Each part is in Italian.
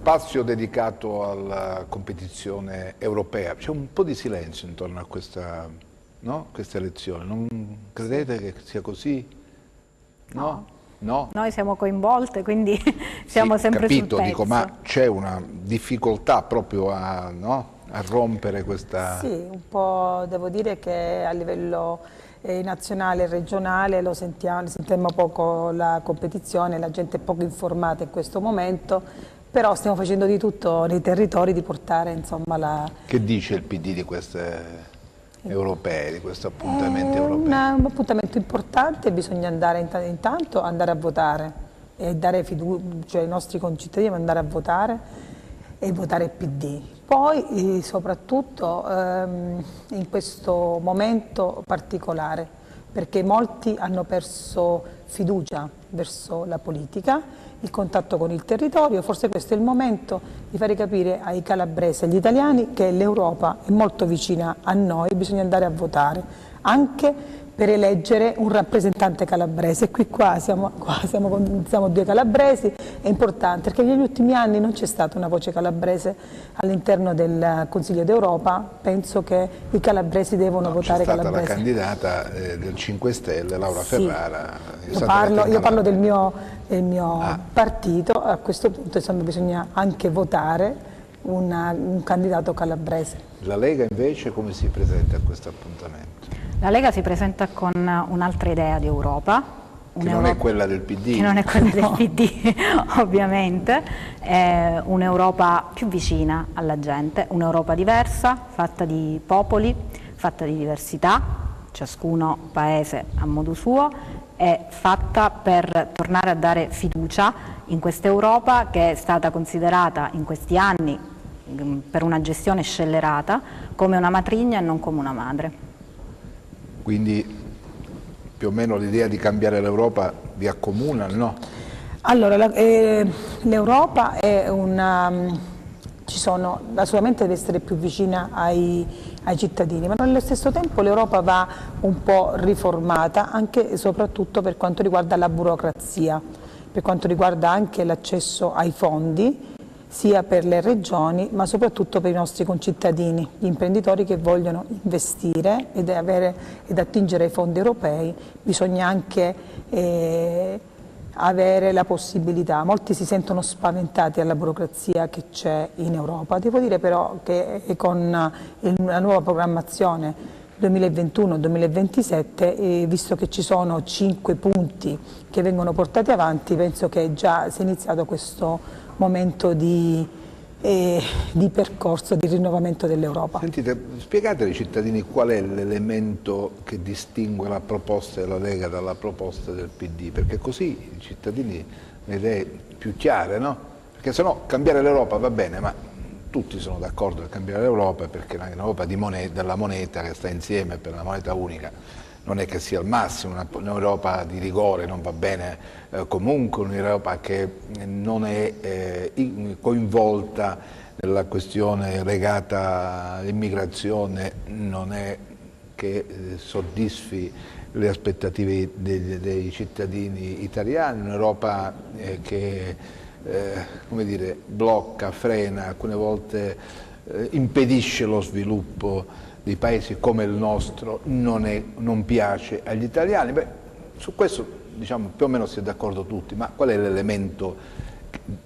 spazio dedicato alla competizione europea. C'è un po' di silenzio intorno a questa, no? Questa elezione. Non credete che sia così? No? No? Noi siamo coinvolte, quindi siamo sempre capito, sul pezzo. dico, ma c'è una difficoltà proprio a, no? A rompere questa... Sì, un po' devo dire che a livello nazionale e regionale sentiamo poco la competizione, la gente è poco informata in questo momento, però stiamo facendo di tutto nei territori di portare insomma la... Che dice il PD di queste europee, di questo appuntamento europeo? Un appuntamento importante, bisogna andare intanto andare a votare e dare fiducia, cioè ai nostri concittadini andare a votare e votare il PD. Poi soprattutto in questo momento particolare, perché molti hanno perso fiducia verso la politica, il contatto con il territorio, forse questo è il momento di fare capire ai calabresi e agli italiani che l'Europa è molto vicina a noi, bisogna andare a votare, anche per eleggere un rappresentante calabrese. Qui siamo due calabresi, è importante perché negli ultimi anni non c'è stata una voce calabrese all'interno del Consiglio d'Europa, penso che i calabresi devono votare calabrese. C'è stata la candidata del 5 Stelle, Laura Ferrara. Io parlo del mio partito, a questo punto insomma, bisogna anche votare un candidato calabrese. La Lega invece come si presenta a questo appuntamento? La Lega si presenta con un'altra idea di Europa. Che non è quella del PD. Che non è quella del PD, ovviamente. È un'Europa più vicina alla gente, un'Europa diversa, fatta di popoli, fatta di diversità, ciascuno paese a modo suo, è fatta per tornare a dare fiducia in questa Europa che è stata considerata in questi anni, per una gestione scellerata, come una matrigna e non come una madre. Quindi più o meno l'idea di cambiare l'Europa vi accomuna, no? Allora, l'Europa è assolutamente deve essere più vicina ai cittadini, ma nello stesso tempo l'Europa va un po' riformata anche e soprattutto per quanto riguarda la burocrazia, per quanto riguarda anche l'accesso ai fondi, sia per le regioni ma soprattutto per i nostri concittadini, gli imprenditori che vogliono investire ed attingere ai fondi europei, bisogna anche avere la possibilità. Molti si sentono spaventati alla burocrazia che c'è in Europa, devo dire però che con la nuova programmazione 2021-2027, visto che ci sono 5 punti che vengono portati avanti, penso che già si è iniziato questo momento di percorso, di rinnovamento dell'Europa. Sentite, spiegate ai cittadini qual è l'elemento che distingue la proposta della Lega dalla proposta del PD, perché così i cittadini le idee più chiare, no? Perché se no cambiare l'Europa va bene, ma tutti sono d'accordo a cambiare l'Europa perché l'Europa della moneta che sta insieme per la moneta unica non è che sia al massimo, un'Europa di rigore non va bene comunque, un'Europa che non è coinvolta nella questione legata all'immigrazione, non è che soddisfi le aspettative dei cittadini italiani, un'Europa che come dire, blocca, frena, alcune volte impedisce lo sviluppo di paesi come il nostro, non piace agli italiani. Beh, su questo diciamo più o meno si è d'accordo tutti, ma qual è l'elemento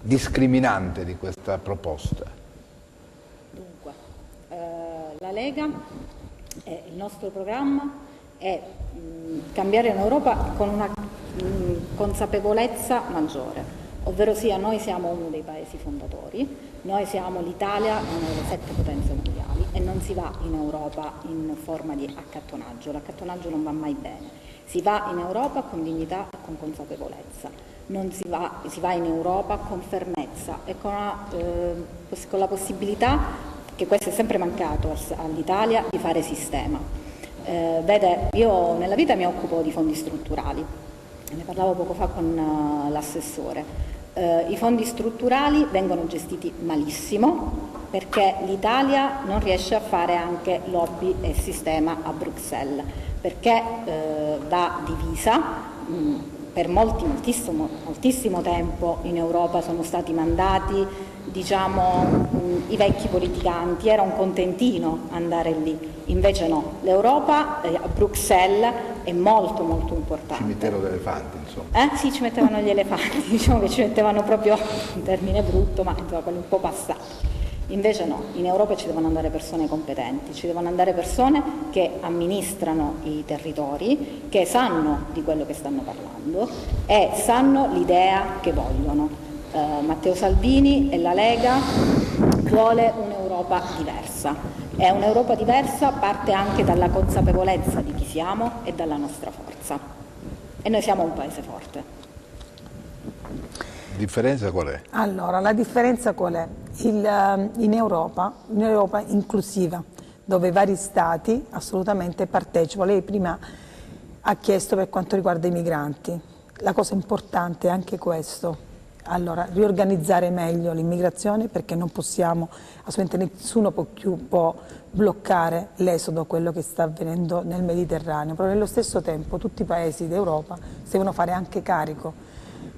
discriminante di questa proposta? Dunque, la Lega, il nostro programma è cambiare un'Europa con una consapevolezza maggiore. Ovvero sia, noi siamo uno dei paesi fondatori, noi siamo l'Italia, una delle 7 potenze mondiali e non si va in Europa in forma di accattonaggio, l'accattonaggio non va mai bene, si va in Europa con dignità e con consapevolezza, si va in Europa con fermezza e con la possibilità, che questo è sempre mancato all'Italia, di fare sistema. Vede, io nella vita mi occupo di fondi strutturali, ne parlavo poco fa con l'assessore. I fondi strutturali vengono gestiti malissimo perché l'Italia non riesce a fare anche lobby e sistema a Bruxelles, perché da divisa per moltissimo tempo in Europa sono stati mandati, diciamo, i vecchi politicanti, era un contentino andare lì, invece no, l'Europa a Bruxelles è molto molto importante. Cimitero d'elefanti, insomma. Sì, ci mettevano gli elefanti, diciamo che ci mettevano proprio, un termine brutto, ma insomma quello un po' passato. Invece no, in Europa ci devono andare persone competenti, ci devono andare persone che amministrano i territori, che sanno di quello che stanno parlando e sanno l'idea che vogliono. Matteo Salvini e la Lega vuole un'Europa diversa e un'Europa diversa parte anche dalla consapevolezza di chi siamo e dalla nostra forza, e noi siamo un paese forte. La differenza qual è? Allora, la differenza qual è? In Europa, un'Europa inclusiva, dove vari stati assolutamente partecipano. Lei prima ha chiesto per quanto riguarda i migranti, la cosa importante è anche questo. Allora, riorganizzare meglio l'immigrazione, perché non possiamo, assolutamente nessuno può bloccare l'esodo, quello che sta avvenendo nel Mediterraneo, però nello stesso tempo tutti i paesi d'Europa si devono fare anche carico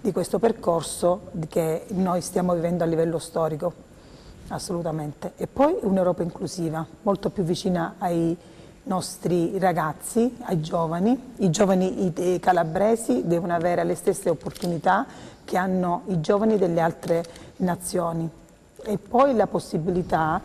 di questo percorso che noi stiamo vivendo a livello storico, assolutamente. E poi un'Europa inclusiva, molto più vicina ai nostri ragazzi, ai giovani. I giovani calabresi devono avere le stesse opportunità che hanno i giovani delle altre nazioni, e poi la possibilità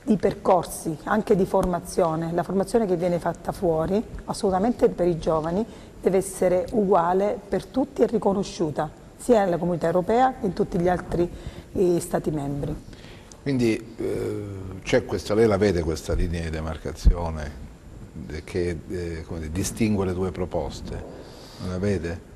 di percorsi, anche di formazione. La formazione che viene fatta fuori, assolutamente per i giovani, deve essere uguale per tutti e riconosciuta, sia nella comunità europea che in tutti gli altri Stati membri. Quindi c'è questa, lei la vede questa linea di demarcazione che distingue le due proposte? Non la vede?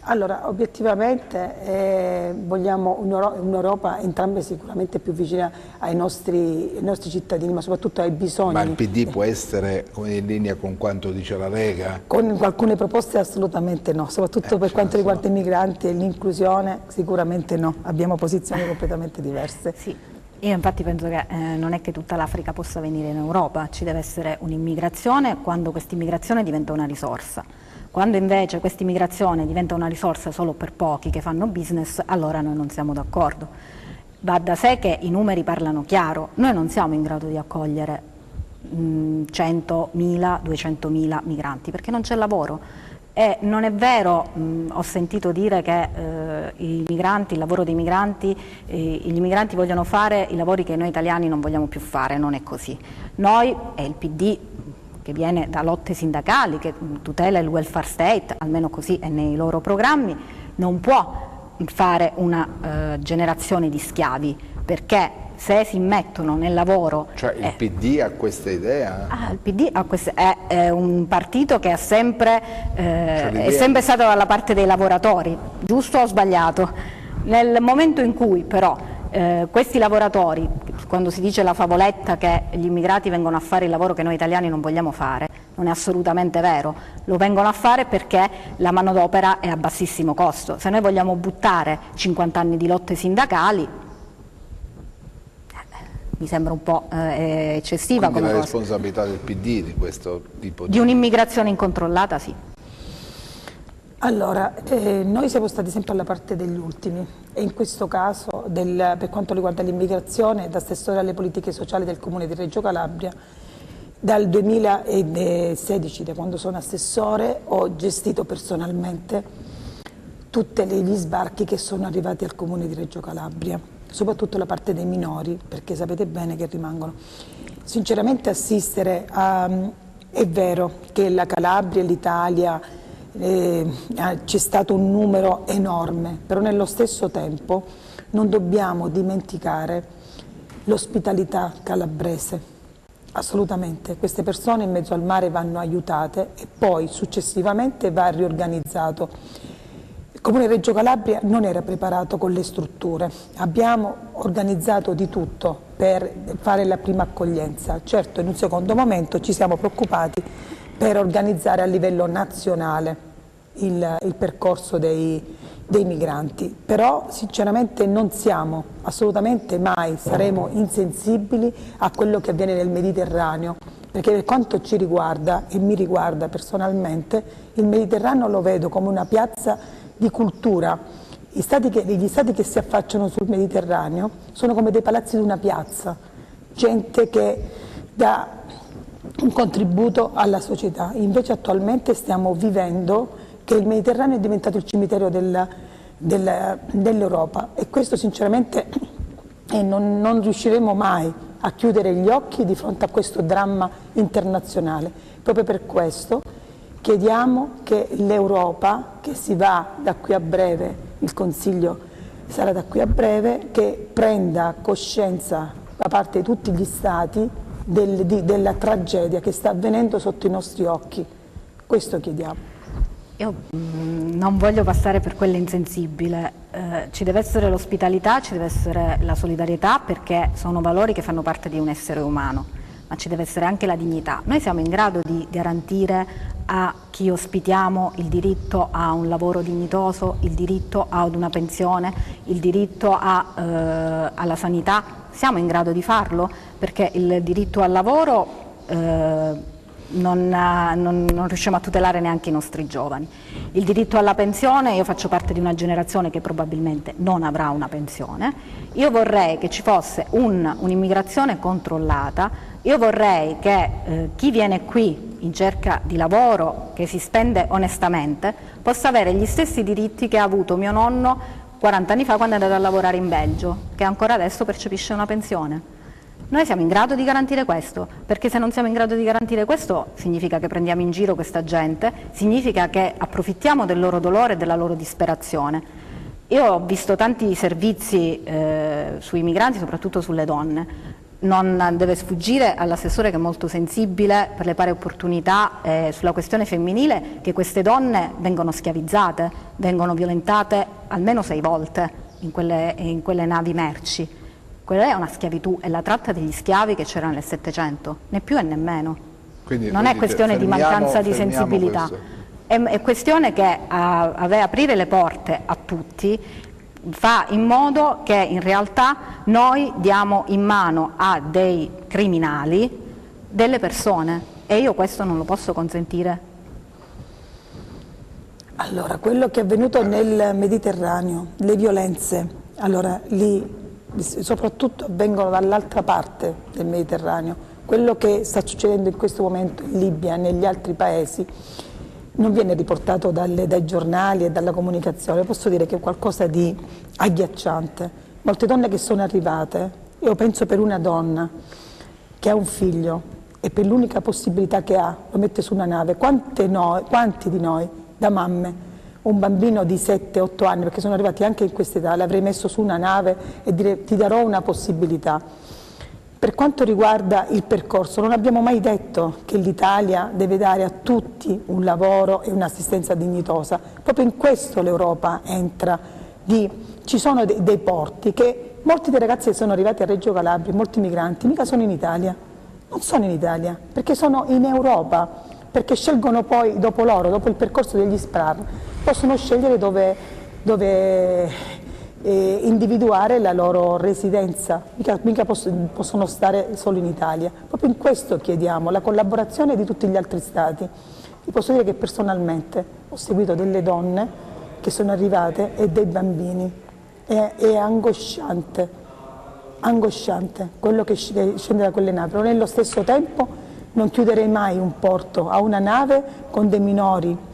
Allora, obiettivamente vogliamo un'Europa entrambe sicuramente più vicina ai nostri cittadini, ma soprattutto ai bisogni. Ma il PD può essere in linea con quanto dice la Lega? Con alcune proposte assolutamente no, soprattutto per quanto riguarda i migranti e l'inclusione sicuramente no, abbiamo posizioni completamente diverse. Sì. Io infatti penso che non è che tutta l'Africa possa venire in Europa, ci deve essere un'immigrazione quando questa immigrazione diventa una risorsa. Quando invece questa immigrazione diventa una risorsa solo per pochi che fanno business, allora noi non siamo d'accordo. Va da sé che i numeri parlano chiaro, noi non siamo in grado di accogliere 100.000, 200.000 migranti perché non c'è lavoro. E non è vero, ho sentito dire che i migranti, il lavoro dei migranti, gli immigranti vogliono fare i lavori che noi italiani non vogliamo più fare, non è così. Noi e il PD, che viene da lotte sindacali, che tutela il welfare state, almeno così è nei loro programmi, non può fare una generazione di schiavi, perché se si mettono nel lavoro... Cioè il PD ha questa idea? Il PD è un partito che è sempre stato dalla parte dei lavoratori, giusto o sbagliato? Nel momento in cui però questi lavoratori, quando si dice la favoletta che gli immigrati vengono a fare il lavoro che noi italiani non vogliamo fare, non è assolutamente vero, lo vengono a fare perché la manodopera è a bassissimo costo. Se noi vogliamo buttare 50 anni di lotte sindacali, mi sembra un po' eccessiva. Quindi come la cosa. responsabilità del PD di questo tipo Di un'immigrazione incontrollata, sì. Allora, noi siamo stati sempre alla parte degli ultimi e in questo caso, per quanto riguarda l'immigrazione, da assessore alle politiche sociali del Comune di Reggio Calabria, dal 2016, da quando sono assessore, ho gestito personalmente tutti gli sbarchi che sono arrivati al Comune di Reggio Calabria, soprattutto la parte dei minori, perché sapete bene che rimangono. Sinceramente è vero che la Calabria e l'Italia c'è stato un numero enorme, però nello stesso tempo non dobbiamo dimenticare l'ospitalità calabrese, assolutamente. Queste persone in mezzo al mare vanno aiutate e poi successivamente va riorganizzato. Il Comune di Reggio Calabria non era preparato con le strutture, abbiamo organizzato di tutto per fare la prima accoglienza. Certo, in un secondo momento ci siamo preoccupati per organizzare a livello nazionale il percorso dei dei migranti, però sinceramente non siamo, assolutamente mai saremo insensibili a quello che avviene nel Mediterraneo, perché per quanto ci riguarda e mi riguarda personalmente, il Mediterraneo lo vedo come una piazza di cultura. Gli stati che si affacciano sul Mediterraneo sono come dei palazzi di una piazza, gente che dà un contributo alla società. Invece attualmente stiamo vivendo che il Mediterraneo è diventato il cimitero dell'Europa, e questo sinceramente non riusciremo mai a chiudere gli occhi di fronte a questo dramma internazionale. Proprio per questo chiediamo che l'Europa, che si va da qui a breve, il Consiglio sarà da qui a breve, che prenda coscienza da parte di tutti gli Stati della tragedia che sta avvenendo sotto i nostri occhi. Questo chiediamo. Io non voglio passare per quella insensibile, ci deve essere l'ospitalità, ci deve essere la solidarietà, perché sono valori che fanno parte di un essere umano, ma ci deve essere anche la dignità. Noi siamo in grado di garantire a chi ospitiamo il diritto a un lavoro dignitoso, il diritto ad una pensione, il diritto alla sanità? Siamo in grado di farlo? Perché il diritto al lavoro non riusciamo a tutelare neanche i nostri giovani. Il diritto alla pensione, io faccio parte di una generazione che probabilmente non avrà una pensione. Io vorrei che ci fosse un'immigrazione controllata. Io vorrei che chi viene qui in cerca di lavoro, che si spende onestamente, possa avere gli stessi diritti che ha avuto mio nonno 40 anni fa quando è andato a lavorare in Belgio, che ancora adesso percepisce una pensione. Noi siamo in grado di garantire questo, perché se non siamo in grado di garantire questo significa che prendiamo in giro questa gente, significa che approfittiamo del loro dolore e della loro disperazione. Io ho visto tanti servizi sui migranti, soprattutto sulle donne. Non deve sfuggire all'assessore, che è molto sensibile per le pari opportunità sulla questione femminile, che queste donne vengono schiavizzate, vengono violentate almeno 6 volte in quelle navi merci. Quella è una schiavitù, è la tratta degli schiavi che c'era nel Settecento, né più e né meno. Non è questione di mancanza di sensibilità, è questione che aprire le porte a tutti fa in modo che in realtà noi diamo in mano a dei criminali delle persone, e io questo non lo posso consentire. Allora, quello che è avvenuto nel Mediterraneo, le violenze, allora lì soprattutto avvengono dall'altra parte del Mediterraneo. Quello che sta succedendo in questo momento in Libia e negli altri paesi non viene riportato dai giornali e dalla comunicazione. Posso dire che è qualcosa di agghiacciante. Molte donne che sono arrivate, io penso per una donna che ha un figlio e per l'unica possibilità che ha lo mette su una nave, quanti di noi da mamme, un bambino di 7-8 anni, perché sono arrivati anche in questa età, l'avrei messo su una nave e dire ti darò una possibilità. Per quanto riguarda il percorso, non abbiamo mai detto che l'Italia deve dare a tutti un lavoro e un'assistenza dignitosa. Proprio in questo l'Europa entra. Ci sono dei porti che molti dei ragazzi che sono arrivati a Reggio Calabria, molti migranti, mica sono in Italia. Non sono in Italia, perché sono in Europa, perché scelgono poi dopo il percorso degli SPRAR, possono scegliere dove individuare la loro residenza, mica possono stare solo in Italia. Proprio in questo chiediamo la collaborazione di tutti gli altri Stati. Vi posso dire che personalmente ho seguito delle donne che sono arrivate e dei bambini, è angosciante quello che scende da quelle navi, però nello stesso tempo non chiuderei mai un porto a una nave con dei minori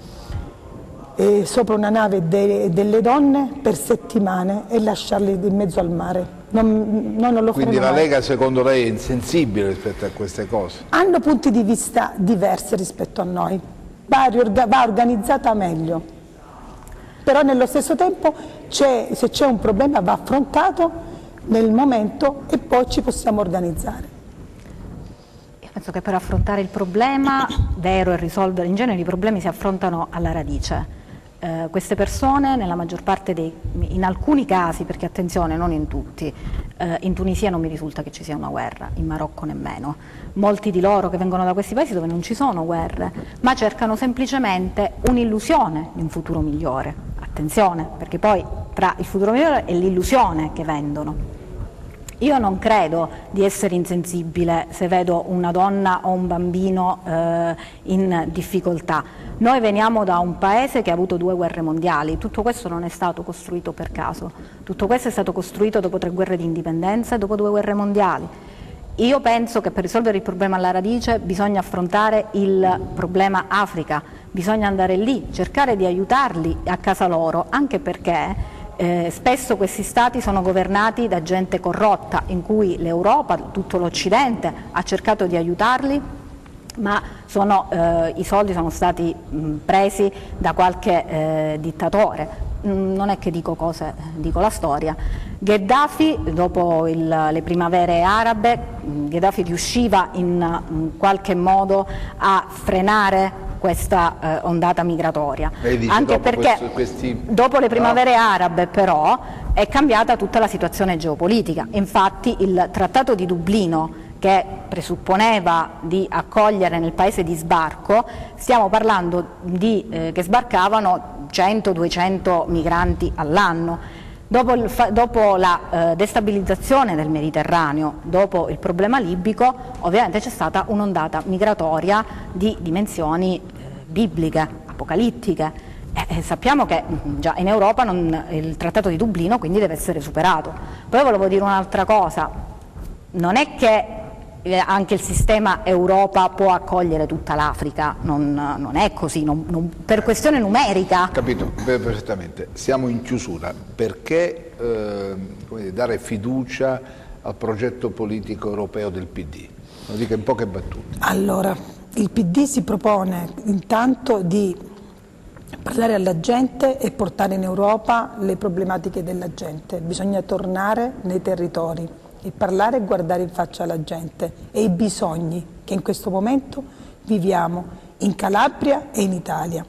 sopra una nave delle donne per settimane e lasciarli in mezzo al mare. Non lo Quindi la mai. Lega secondo lei è insensibile rispetto a queste cose? Hanno punti di vista diversi rispetto a noi, va organizzata meglio, però nello stesso tempo se c'è un problema va affrontato nel momento e poi ci possiamo organizzare. Io penso che per affrontare il problema vero e risolvere, in genere i problemi si affrontano alla radice. Queste persone, nella maggior parte in alcuni casi, perché attenzione, non in tutti, in Tunisia non mi risulta che ci sia una guerra, in Marocco nemmeno. Molti di loro che vengono da questi paesi dove non ci sono guerre, ma cercano semplicemente un'illusione di un futuro migliore. attenzione, perché poi tra il futuro migliore e l'illusione che vendono. Io non credo di essere insensibile se vedo una donna o un bambino in difficoltà. Noi veniamo da un paese che ha avuto 2 guerre mondiali, tutto questo non è stato costruito per caso, tutto questo è stato costruito dopo 3 guerre di indipendenza e dopo 2 guerre mondiali. Io penso che per risolvere il problema alla radice bisogna affrontare il problema Africa, bisogna andare lì, cercare di aiutarli a casa loro, anche perché spesso questi stati sono governati da gente corrotta, in cui l'Europa, tutto l'Occidente ha cercato di aiutarli, ma i soldi sono stati presi da qualche dittatore. Non è che dico cose, dico la storia. Gheddafi, dopo le primavere arabe, Gheddafi riusciva in qualche modo a frenare questa ondata migratoria, anche perché dopo le primavere arabe però è cambiata tutta la situazione geopolitica. Infatti il Trattato di Dublino, che presupponeva di accogliere nel paese di sbarco, stiamo parlando che sbarcavano 100-200 migranti all'anno. Dopo la destabilizzazione del Mediterraneo, dopo il problema libico, ovviamente c'è stata un'ondata migratoria di dimensioni bibliche, apocalittiche. Sappiamo che già in Europa il Trattato di Dublino quindi deve essere superato. Poi volevo dire un'altra cosa, non è che anche il sistema Europa può accogliere tutta l'Africa, non è così, per questione numerica. Capito, perfettamente. Siamo in chiusura, perché dare fiducia al progetto politico europeo del PD? Lo dico in poche battute. Allora, il PD si propone intanto di parlare alla gente e portare in Europa le problematiche della gente. Bisogna tornare nei territori e parlare e guardare in faccia alla gente e i bisogni che in questo momento viviamo in Calabria e in Italia.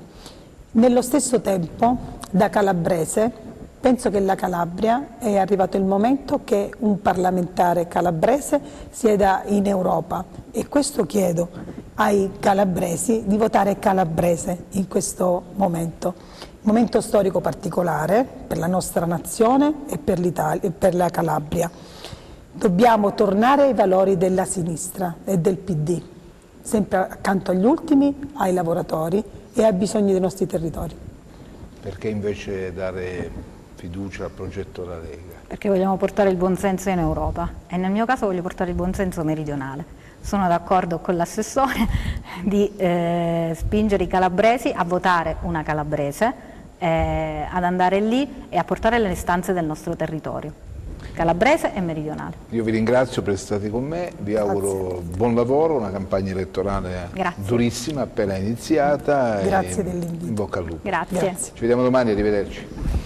Nello stesso tempo, da calabrese, penso che la Calabria è arrivato il momento che un parlamentare calabrese sieda in Europa, e questo chiedo ai calabresi di votare calabrese in questo momento storico particolare per la nostra nazione e per l'Italia e per la Calabria. Dobbiamo tornare ai valori della sinistra e del PD, sempre accanto agli ultimi, ai lavoratori e ai bisogni dei nostri territori. Perché invece dare fiducia al progetto della Lega? Perché vogliamo portare il buonsenso in Europa, e nel mio caso voglio portare il buonsenso meridionale. Sono d'accordo con l'assessore di spingere i calabresi a votare una calabrese, ad andare lì e a portare le istanze del nostro territorio, calabrese e meridionale. Io vi ringrazio per essere stati con me, vi auguro buon lavoro, una campagna elettorale durissima, appena iniziata. Grazie dell'invito. In bocca al lupo. Grazie. Ci vediamo domani, arrivederci.